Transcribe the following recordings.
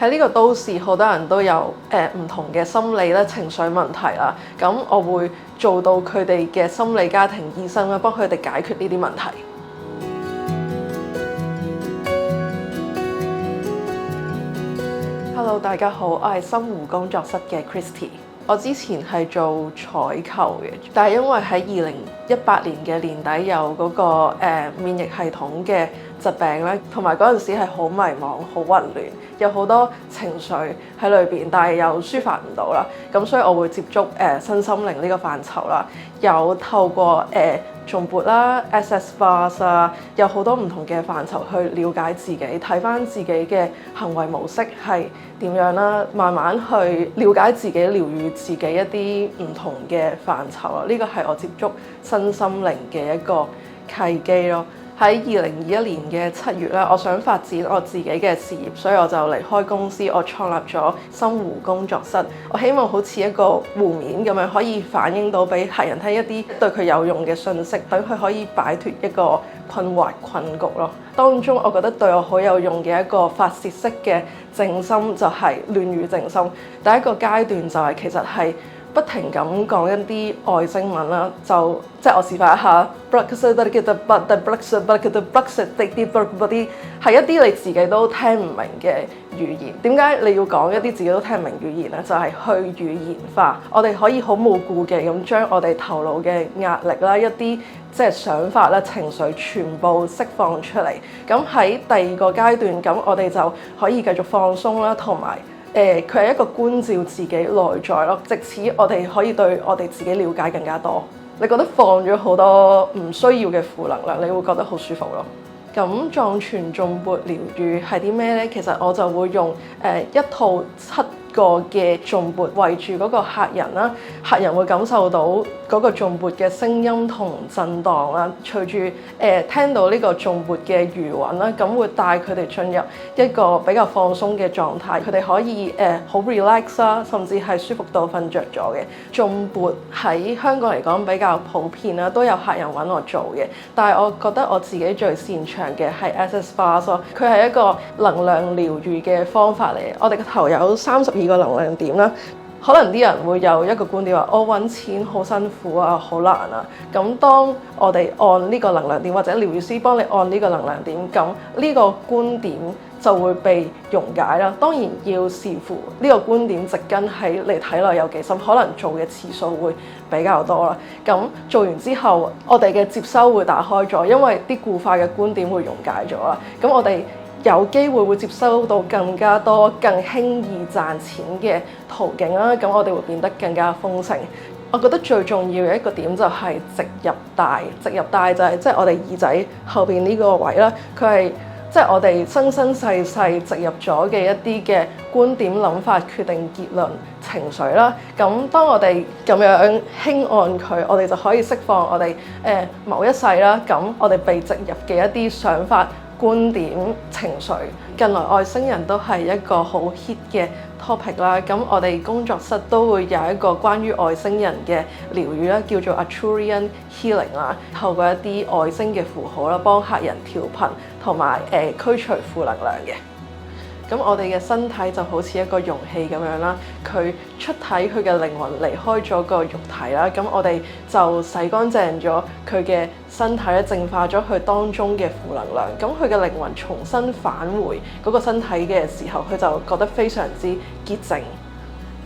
喺呢個都市，好多人都有唔同嘅心理啦、情緒問題啦。咁我會做到佢哋嘅心理家庭醫生啦，幫佢哋解決呢啲問題。Hello， 大家好，我係深湖工作室嘅 Christy。我之前係做採購嘅，但係因為喺2018年嘅年底有嗰個免疫系統嘅疾病咧，同埋嗰陣時係好迷茫、好混亂，有好多情緒喺裏邊，但係又抒發唔到啦。咁所以我會接觸身心靈呢個範疇啦，有透過頌缽啦、SS Bars 啊，有好多唔同嘅範疇去了解自己，睇返自己嘅行為模式係點樣啦，慢慢去了解自己、療癒自己一啲唔同嘅範疇咯。呢個係我接觸身心靈嘅一個契機咯。喺2021年嘅7月咧，我想發展我自己嘅事業，所以我就離開公司，我創立咗深湖工作室。我希望好似一個湖面咁樣，可以反映到俾客人聽一啲對佢有用嘅信息，等佢可以擺脫一個困惑困局咯。當中我覺得對我好有用嘅一個發泄式嘅靜心就係亂語靜心。第一個階段就係其實係不停咁講一啲外星文啦，即係我示範一下，係一啲你自己都聽唔明嘅語言。點解你要講一啲自己都聽唔明語言呢？就係去語言化。我哋可以好冇顧忌咁將我哋頭腦嘅壓力啦、一啲即係想法啦、情緒全部釋放出嚟。咁喺第二個階段，咁我哋就可以繼續放鬆啦，同埋佢係一個觀照自己內在咯，藉此我哋可以對我哋自己了解更加多。你覺得放咗好多唔需要嘅負能量，你會覺得好舒服咯。咁藏傳頌缽療癒係啲咩呢？其實我就會用一套7個嘅頌缽圍住嗰個客人啦，客人會感受到嗰個頌缽嘅聲音同震盪啦，隨住聽到呢個頌缽嘅餘韻啦，咁會帶佢哋進入一個比較放鬆嘅狀態，佢哋可以好 relax 啦，甚至係舒服到瞓着咗嘅。頌缽喺香港嚟講比較普遍啦，都有客人揾我做嘅，但係我覺得我自己最擅長嘅係 SS Bars 咯，佢係一個能量療癒嘅方法嚟。我哋個頭有32個能量點啦，可能啲人會有一個觀點話：我揾錢好辛苦啊，好難啊。咁當我哋按呢個能量點，或者療癒師幫你按呢個能量點，咁呢個觀點就會被溶解啦。當然要視乎呢個觀點植根喺你體內有幾深，可能做嘅次數會比較多啦。咁做完之後，我哋嘅接收會打開咗，因為啲固化嘅觀點會溶解咗啦。咁我哋有機會接收到更加多、更輕易賺錢嘅途徑啦，咁我哋會變得更加豐盛。我覺得最重要嘅一個點就係植入帶，植入帶就係即係我哋耳仔後邊呢個位啦，佢係即係我哋生生世世植入咗嘅一啲嘅觀點、諗法、決定、結論、情緒啦。咁當我哋咁樣輕按佢，我哋就可以釋放我哋某一世啦。咁我哋被植入嘅一啲想法、觀點、情緒，近來外星人都係一個好 hit 嘅 topic 啦。咁我哋工作室都會有一個關於外星人嘅療癒啦，叫做 Arcturian Healing 啦，透過一啲外星嘅符號啦，幫客人調頻同埋驅除負能量嘅。咁我哋嘅身體就好似一個容器咁樣啦，佢出體，佢嘅靈魂離開咗個肉體啦，咁我哋就洗乾淨咗佢嘅身體咧，淨化咗佢當中嘅負能量，咁佢嘅靈魂重新返回嗰個身體嘅時候，佢就覺得非常之潔淨。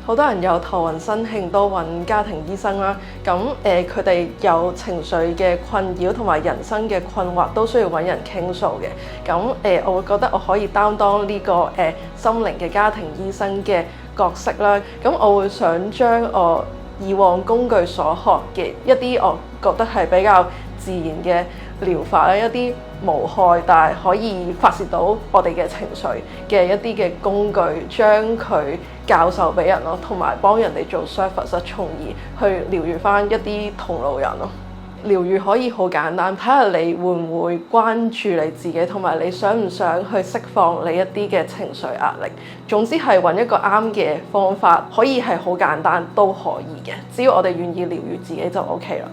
好多人有頭暈身興都揾家庭醫生啦，咁佢哋有情緒嘅困擾同埋人生嘅困惑都需要揾人傾訴嘅。咁我會覺得我可以擔當呢個心靈嘅家庭醫生嘅角色啦。咁我會想將我以往工具所學嘅一啲我覺得係比較自然嘅療法啦，一啲無害但係可以發泄到我哋嘅情緒嘅一啲嘅工具，將佢教授俾人咯，同埋幫人哋做 service， 從而去療癒翻一啲同路人咯。療癒可以好簡單，睇下你會唔會關注你自己，同埋你想唔想去釋放你一啲嘅情緒壓力。總之係揾一個啱嘅方法，可以係好簡單都可以嘅，只要我哋願意療癒自己就 OK 啦。